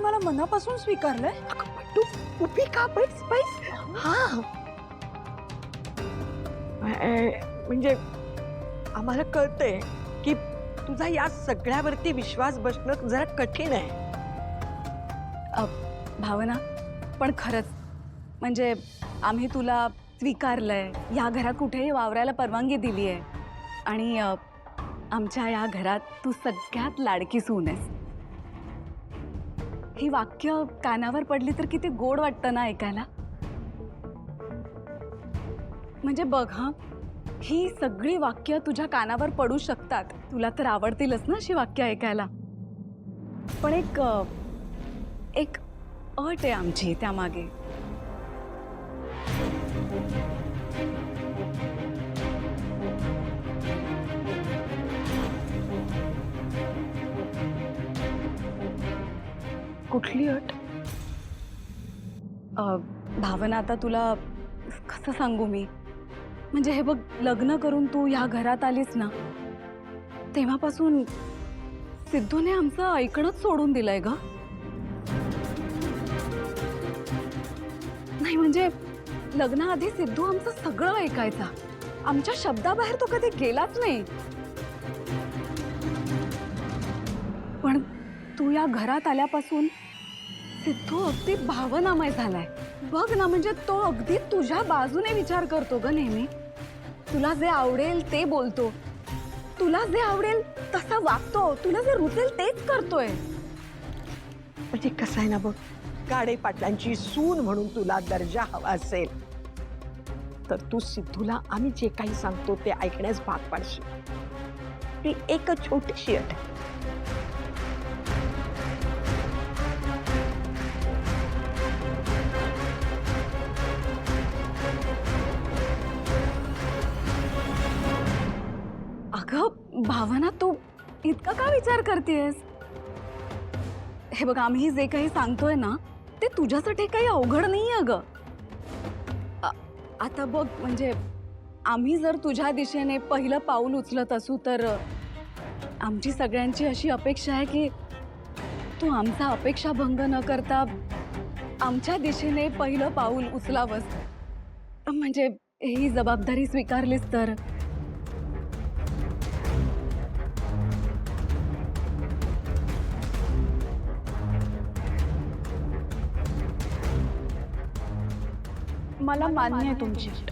मला मनापासून स्वीकारलंय? तू उभी का? बैस बैस. हा म्हणजे आम्हाला कळतंय की तुझा या सगळ्यावरती विश्वास बसणं जरा कठीण आहे. भावना, पण खरंच म्हणजे आम्ही तुला स्वीकारलंय, या घरात कुठेही वावरायला परवानगी दिली आहे आणि आमच्या या घरात तू सगळ्यात लाडकी सून आहेस. ही वाक्य कानावर पडली तर किती गोड वाटतं ना ऐकायला. म्हणजे बघ हा, ही सगळी वाक्य तुझ्या कानावर पडू शकतात, तुला तर आवडतीलच ना अशी वाक्य ऐकायला. पण एक अट आहे आमची त्यामागे. कुठली अट? भावना, आता तुला कसं सांगू मी. म्हणजे हे बघ, लग्न करून तू या घरात आलीस ना, तेव्हापासून सिद्धूने आमचं ऐकणंच सोडून दिलंय ग. नाही म्हणजे लग्नाआधी सिद्धू आमचं सगळं ऐकायचा, आमच्या शब्दाबाहेर तो कधी गेलाच नाही. पण तू या घरात आल्यापासून सिद्धू अगदी भावनामय झालाय. बघ ना, म्हणजे तो अगदी तुझ्या बाजूने विचार करतो ग नेहमी. तुला जे आवडेल ते बोलतो, तुला जे आवडेल तसा वागतो, तुला जे रुचेल तेच करतोय. म्हणजे कसं आहे ना बघ, गाडे पाटलांची सून म्हणून तुला दर्जा हवा असेल तर तू सिद्धूला आम्ही जे काही सांगतो ते ऐकण्यास भाग पाडशील. ती एक छोटीशी अट आहे. अगं भावना, तू इतका का विचार करतेस? हे बघ, आम्ही जे काही सांगतोय ना ते तुझ्यासाठी काही अवघड नाही अगं. आता बघ, म्हणजे आम्ही जर तुझ्या दिशेने पहिलं पाऊल उचलत असू तर आमची सगळ्यांची अशी अपेक्षा आहे की तू आमचा अपेक्षाभंग न करता आमच्या दिशेने पहिलं पाऊल उचलावंस. म्हणजे ही जबाबदारी स्वीकारलीस तर. मला मान्य आहे तुमची अट.